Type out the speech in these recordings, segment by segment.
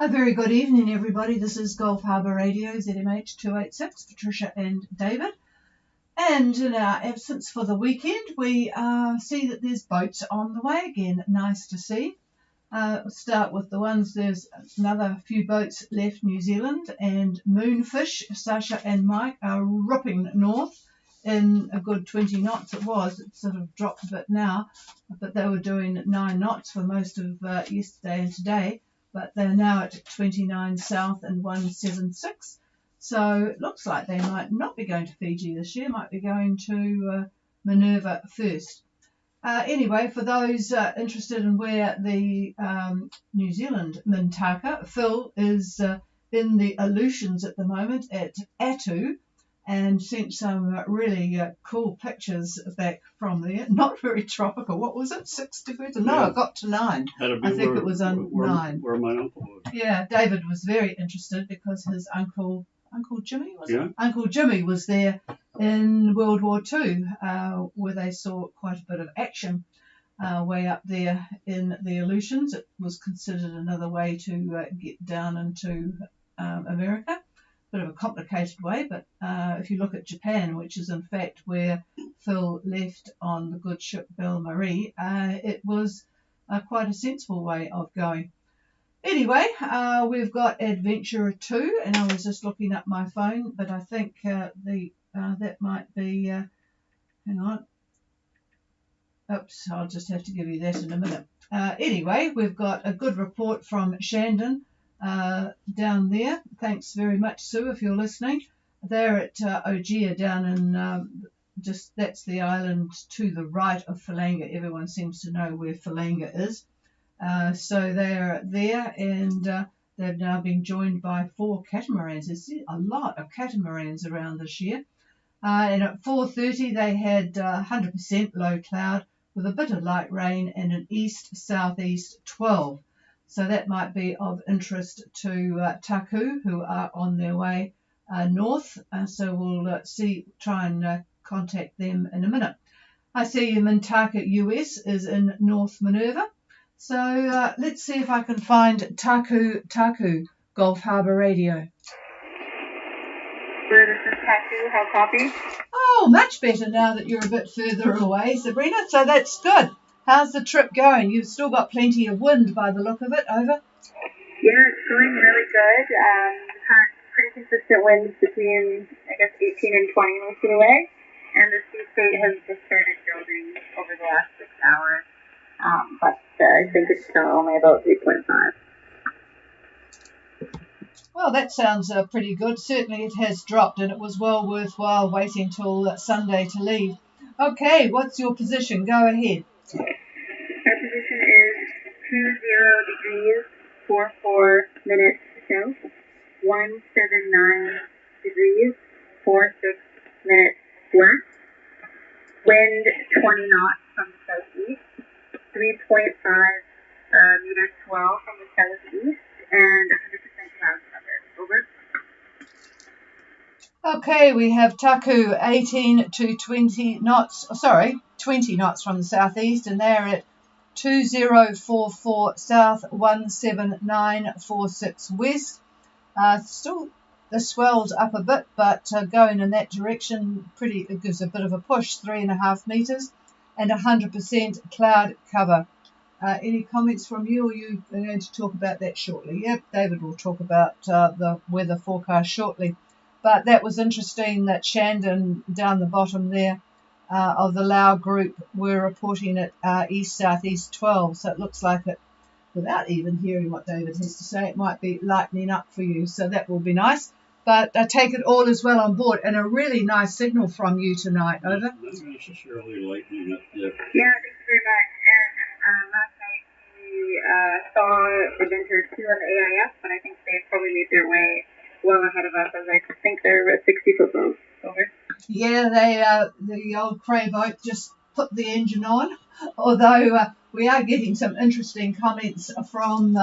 A very good evening, everybody. This is Gulf Harbour Radio, ZMH 286, Patricia and David. And in our absence for the weekend, we see that there's boats on the way again. Nice to see. We'll start with the ones. There's another few boats left New Zealand, and Moonfish, Sasha and Mike, are ripping north in a good 20 knots. It was. It's sort of dropped a bit now, but they were doing 9 knots for most of yesterday and today. But they're now at 29 south and 176. So it looks like they might not be going to Fiji this year, might be going to Minerva first. Anyway, for those interested in where the New Zealand Mintaka, Phil is in the Aleutians at the moment at Atu, and sent some really cool pictures back from there. Not very tropical. What was it? 6 degrees? No, Yeah. It got to 9. I think it was on 9. Where my uncle was. Yeah, David was very interested because his Uncle Jimmy, was Yeah. it? Uncle Jimmy was there in World War II, where they saw quite a bit of action way up there in the Aleutians. It was considered another way to get down into America. Bit of a complicated way, but if you look at Japan, which is in fact where Phil left on the good ship Belle Marie, it was quite a sensible way of going. Anyway, we've got Adventurer 2, and I was just looking up my phone, but I think that might be, hang on, oops, I'll just have to give you that in a minute. Anyway, we've got a good report from Shandon down there. Thanks very much, Sue, if you're listening. They're at Ogea down in that's the island to the right of Falanga. Everyone seems to know where Falanga is. So they're there, and they've now been joined by 4 catamarans. There's a lot of catamarans around this year. And at 4:30 they had 100% low cloud with a bit of light rain and an east-southeast 12. So that might be of interest to Taku, who are on their way north. So we'll try and contact them in a minute. I see Mintaka US is in North Minerva. So let's see if I can find Taku, Gulf Harbour Radio. This is Taku. How copy? Oh, much better now that you're a bit further away, Sabrina. So that's good. How's the trip going? You've still got plenty of wind by the look of it, over? Yeah, it's going really good. We've had pretty consistent winds between, 18 and 20 most of the way. And the sea state has just started building over the last 6 hours. But I think it's still only about 3.5. Well, that sounds pretty good. Certainly it has dropped, and it was well worthwhile waiting till Sunday to leave. Okay, what's your position? Go ahead. Our position is 20 degrees, 44 minutes south, 179 degrees, 46 minutes west, wind 20 knots from the southeast, 3.5 meter swell from the southeast, and 100% cloud cover. Over. Okay, we have Taku 18 to 20 knots, 20 knots from the southeast, and they're at 2044 south, 17946 west. Still the swell's up a bit, but going in that direction, it gives a bit of a push, 3.5 meters, and 100% cloud cover. Any comments from you, or are you going to talk about that shortly? Yep, David will talk about the weather forecast shortly. But that was interesting that Shandon down the bottom there of the Lao group were reporting it east-southeast 12. So it looks like it, without even hearing what David has to say, it might be lightening up for you. So that will be nice. But I take it all as well on board, and a really nice signal from you tonight. Over. Not necessarily lightening up yet. Yeah, thanks very much. And last night we saw Adventure 2 on the AIS, but I think they've probably made their way well ahead of us, as I think they're at 60-foot boats. Over. Yeah, the old Cray boat just put the engine on, although we are getting some interesting comments from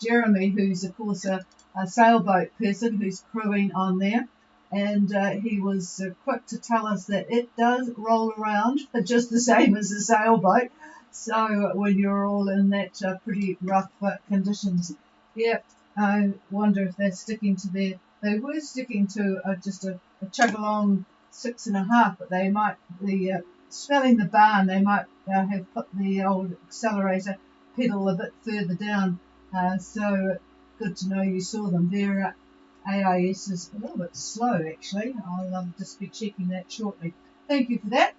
Jeremy, who's of course a sailboat person who's crewing on there, and he was quick to tell us that it does roll around just the same as a sailboat. So when you're all in that pretty rough conditions, yeah, I wonder if they're sticking to they were sticking to just a chug along 6.5, but they might be smelling the barn. They might have put the old accelerator pedal a bit further down. So good to know you saw them. Their AIS is a little bit slow actually. I'll just be checking that shortly. Thank you for that.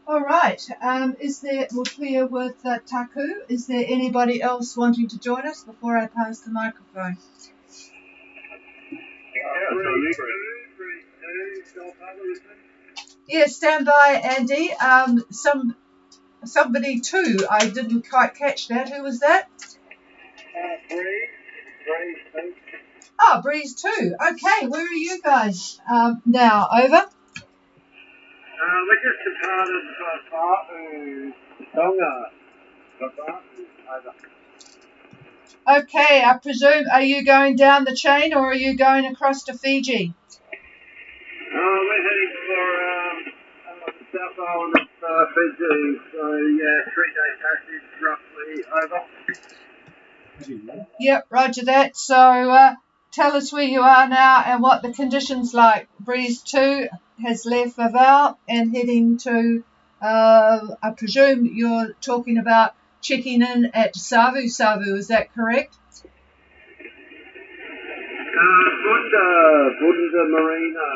All right. We're clear with Taku. Is there anybody else wanting to join us before I pass the microphone? Yeah, stand by, Andy. Somebody too. I didn't quite catch that. Who was that? Breeze. Oh, Breeze too. Okay, where are you guys now? Over. We're just a part of Harbour, Tonga. Over. Okay, I presume, are you going down the chain or are you going across to Fiji? We're heading for the South Island of Fiji, so yeah, 3-day passage roughly. Over. Yep, roger that. So tell us where you are now and what the conditions like. Breeze 2 has left Vaval and heading to, I presume you're talking about checking in at Savu. Savu, is that correct? Bunda Marina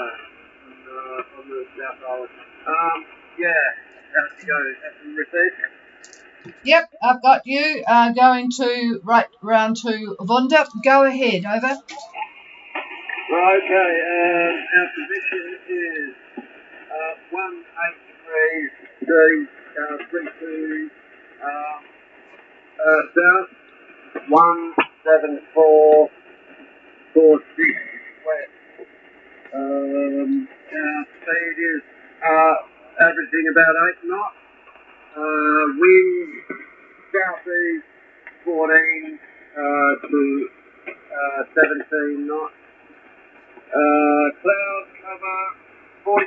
on the South Island. Yeah, have to go receive. Yep, I've got you going to right round to Vunda. Go ahead, over. Okay, our position is 18 degrees, 32 south, 174. 46 west. Our speed is averaging about 8 knots. Wind southeast 14 to 17 knots. Cloud cover 40%.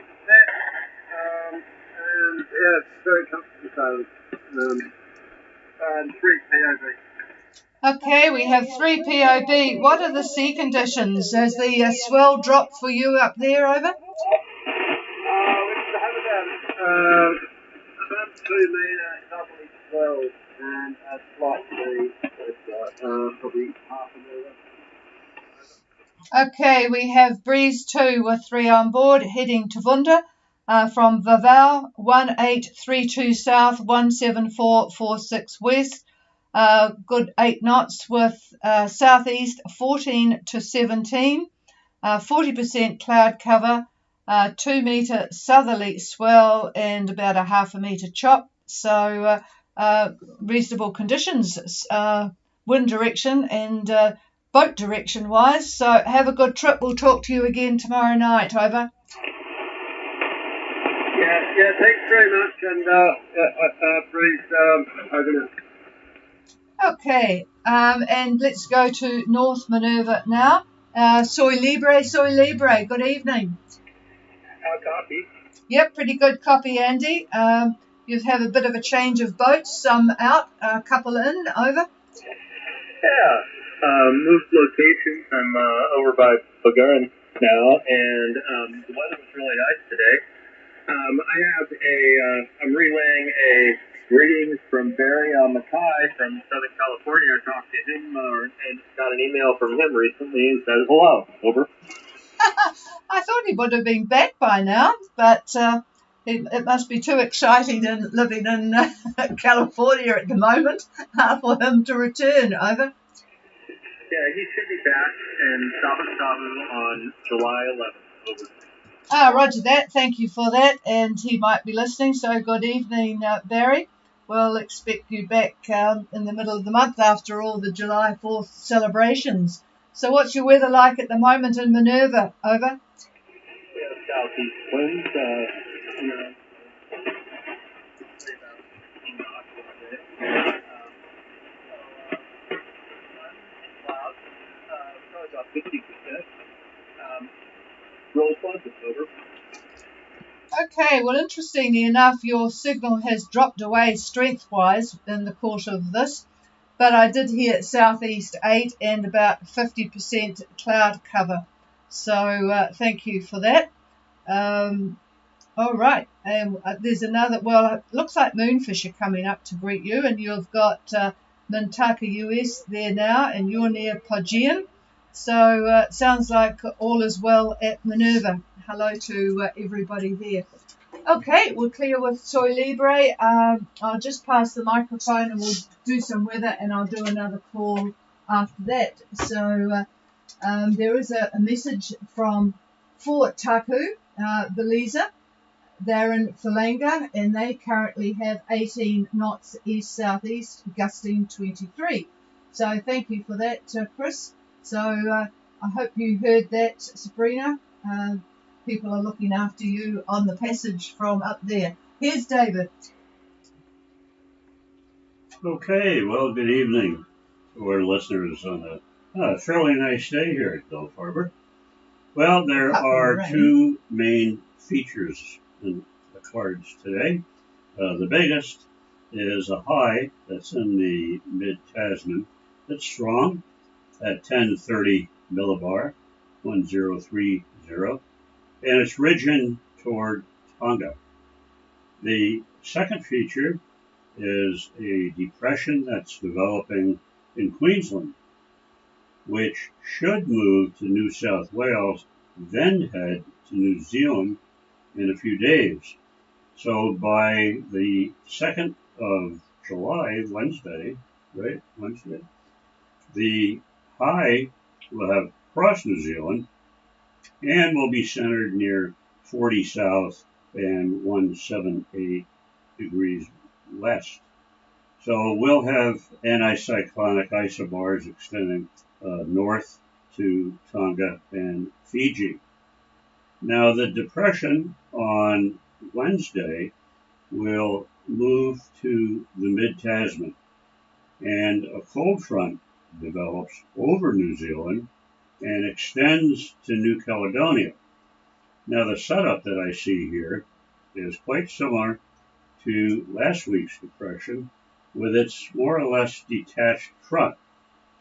And yeah, it's very comfortable sailing. And 3 POV. Okay, we have 3 POB. What are the sea conditions? Has the swell dropped for you up there, over? We have about 2 metre doubly swell and a slight breeze, probably half a metre. Okay, we have Breeze 2 with 3 on board, heading to Vunda from Vaval, 1832 south, 17446 west. Good 8 knots with southeast 14 to 17, 40% cloud cover, 2 metre southerly swell and about a half a metre chop. So reasonable conditions, wind direction and boat direction wise. So have a good trip. We'll talk to you again tomorrow night. Over. Yeah, thanks very much. And Breeze, over now. Okay, and let's go to North Minerva now. Soy Libre, good evening. Copy. Yep, pretty good copy, Andy. You have a bit of a change of boats, some out, a couple in, over. Yeah, moved locations. I'm over by Bagarin now, and the weather was really nice today. I'm relaying a greetings from Barry Mackay from Southern California. I talked to him and got an email from him recently and says hello. Over. I thought he would have been back by now, but it must be too exciting and living in California at the moment for him to return, over. Yeah, he should be back in Savu on July 11th. Over. Roger that. Thank you for that. And he might be listening. So good evening, Barry. We'll expect you back in the middle of the month after all the July 4th celebrations. So what's your weather like at the moment in Minerva? Over. Yeah, southeast winds. Probably about 50%. Really pleasant, over. Okay, well, interestingly enough, your signal has dropped away strength-wise in the course of this. but I did hear southeast 8 and about 50% cloud cover. So thank you for that. All right, there's another, well, it looks like moonfish are coming up to greet you, and you've got Mintaka US there now, and you're near Pogean. So sounds like all is well at Minerva. Hello to everybody there. Okay, we're clear with Soy Libre. I'll just pass the microphone and we'll do some weather, and I'll do another call after that. So there is a message from Fort Taku, Belize. They're in Thalanga, and they currently have 18 knots east-southeast, gusting 23. So thank you for that, Chris. So I hope you heard that, Sabrina. People are looking after you on the passage from up there. Here's David. Okay, well, good evening to our listeners on a fairly nice day here at Gulf Harbor. Well, there are two main features in the cards today. The biggest is a high that's in the mid-Tasman that's strong at 1030 millibar, 1030, and it's ridging toward Tonga. The second feature is a depression that's developing in Queensland, which should move to New South Wales, then head to New Zealand in a few days. So by the 2nd of July, Wednesday, the high will have crossed New Zealand and will be centered near 40 south and 178 degrees west. So we'll have anticyclonic isobars extending north to Tonga and Fiji. Now the depression on Wednesday will move to the mid-Tasman, and a cold front develops over New Zealand and extends to New Caledonia. Now the setup that I see here is quite similar to last week's depression, with its more or less detached front.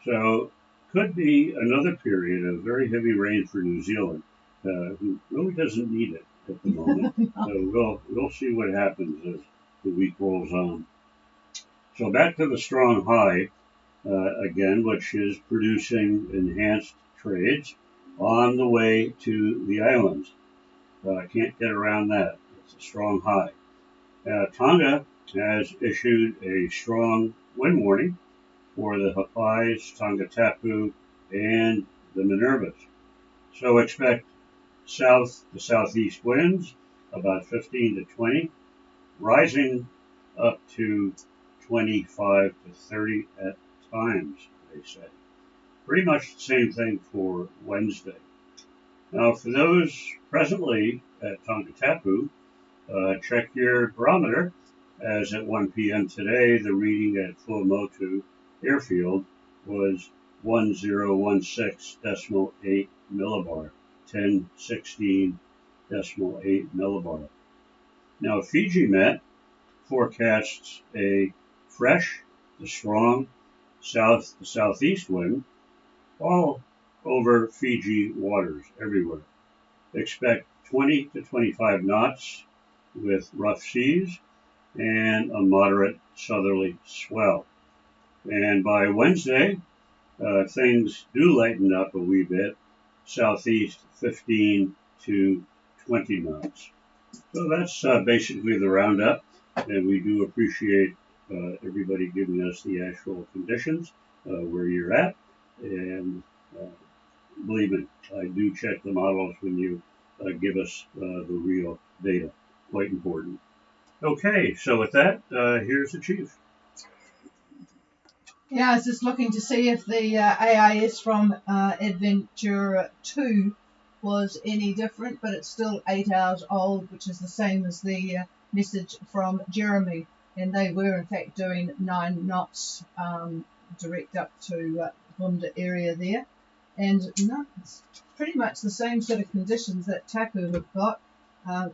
So could be another period of very heavy rain for New Zealand, who really doesn't need it at the moment. So we'll see what happens as the week rolls on. So back to the strong high again, which is producing enhanced trades on the way to the islands. Can't get around that. It's a strong high. Tonga has issued a strong wind warning for the Hapais, Tonga Tapu, and the Minervas. So expect south to southeast winds, about 15 to 20, rising up to 25 to 30 at times, they say. Pretty much the same thing for Wednesday. Now, for those presently at Tonga Tapu, check your barometer, as at 1 p.m. today, the reading at Fuamotu Airfield was 1016.8 millibar, 1016.8 millibar. Now, Fiji Met forecasts a fresh to strong south to southeast wind all over Fiji waters everywhere. Expect 20 to 25 knots with rough seas and a moderate southerly swell. And by Wednesday, things do lighten up a wee bit, southeast 15 to 20 knots. So that's basically the roundup, and we do appreciate everybody giving us the actual conditions where you're at. And believe me, I do check the models when you give us the real data. Quite important. Okay, so with that, here's the chief. Yeah, I was just looking to see if the AIS from Adventure 2 was any different, but it's still 8 hours old, which is the same as the message from Jeremy. And they were, in fact, doing 9 knots direct up to Bunda area there. And no, it's pretty much the same sort of conditions that Taku have got.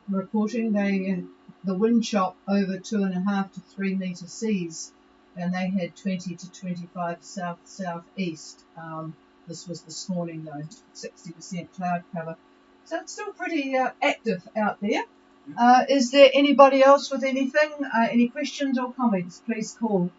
Reporting the wind chop over 2.5 to 3 metre seas. and they had 20 to 25 south-southeast. This was this morning though, 60% cloud cover. So it's still pretty active out there. Is there anybody else with anything? Any questions or comments? Please call.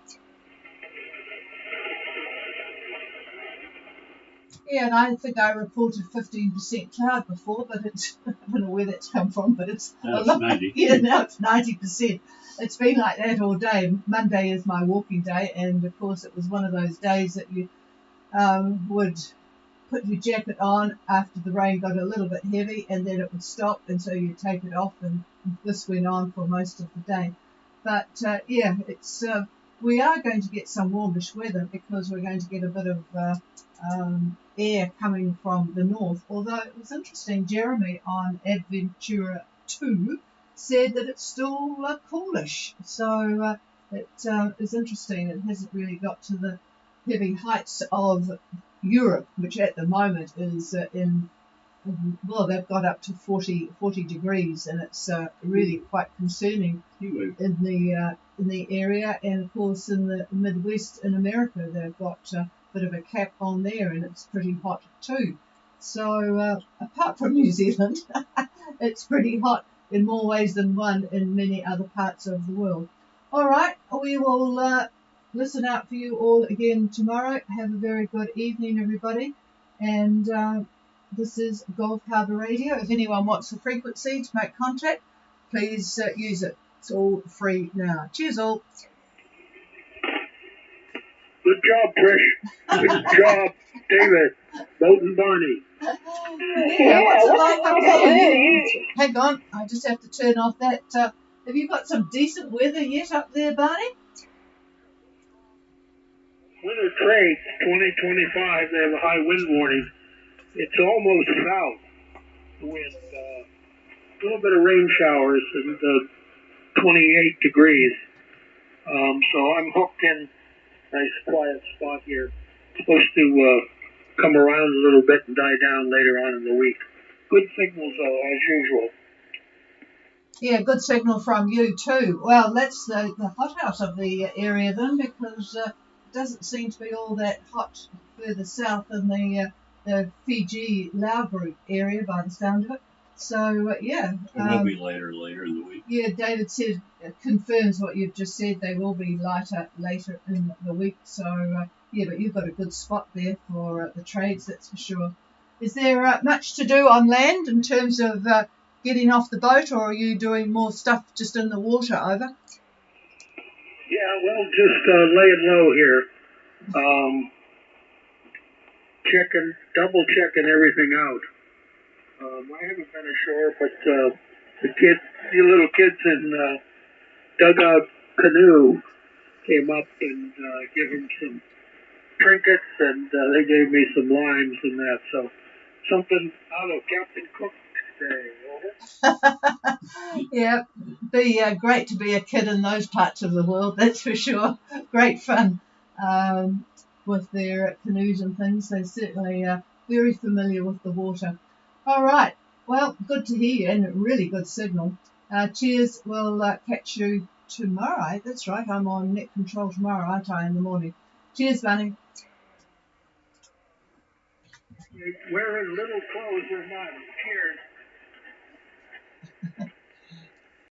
Yeah, and I think I reported 15% cloud before, but it's, I don't know where that's come from, but it's Now it's 90. Yeah, now it's 90%. It's been like that all day. Monday is my walking day, and of course it was one of those days that you would put your jacket on after the rain got a little bit heavy, and then it would stop, and so you take it off, and this went on for most of the day. But yeah, it's we are going to get some warmish weather because we're going to get a bit of air coming from the north. Although it was interesting, Jeremy on Adventura 2 said that it's still coolish. So it is interesting. It hasn't really got to the heavy heights of Europe, which at the moment is well, they've got up to 40 degrees, and it's really quite concerning in the area. And of course in the Midwest in America they've got a bit of a cap on there, and it's pretty hot too. So apart from New Zealand, it's pretty hot in more ways than one in many other parts of the world. All right, we will listen out for you all again tomorrow. Have a very good evening, everybody. And this is Gulf Harbour Radio. If anyone wants the frequency to make contact, please use it. It's all free now. Cheers all. Good job, Trish. Good job, David. Boat and Barney. Yeah, what's it like up there? Hang on, I just have to turn off that. Have you got some decent weather yet up there, Barney? Winter trade 2025. They have a high wind warning. It's almost south. The wind, a little bit of rain showers and 28 degrees. So I'm hooked in a nice quiet spot here. It's supposed to come around a little bit and die down later on in the week. Good signals though, as usual. Yeah, good signal from you too. Well, that's the hothouse of the area then, because it doesn't seem to be all that hot further south in the Fiji Lao group area by the sound of it. So yeah, It will be later in the week. Yeah, David said confirms what you've just said. They will be lighter later in the week. So yeah, but you've got a good spot there for the trades, that's for sure. Is there much to do on land in terms of getting off the boat, or are you doing more stuff just in the water over? Yeah, well, just laying low here. Double checking everything out. I haven't been ashore, but the little kids in dugout canoe came up and gave them some trinkets, and they gave me some limes and that. So something out of Captain Cook today. Yeah, be great to be a kid in those parts of the world, that's for sure. Great fun with their canoes and things. They're certainly very familiar with the water. All right, well, good to hear you, and a really good signal. Cheers, we'll catch you tomorrow. That's right, I'm on net control tomorrow, aren't I, in the morning. Cheers, Bunny. Wearing little clothes or not. Cheers.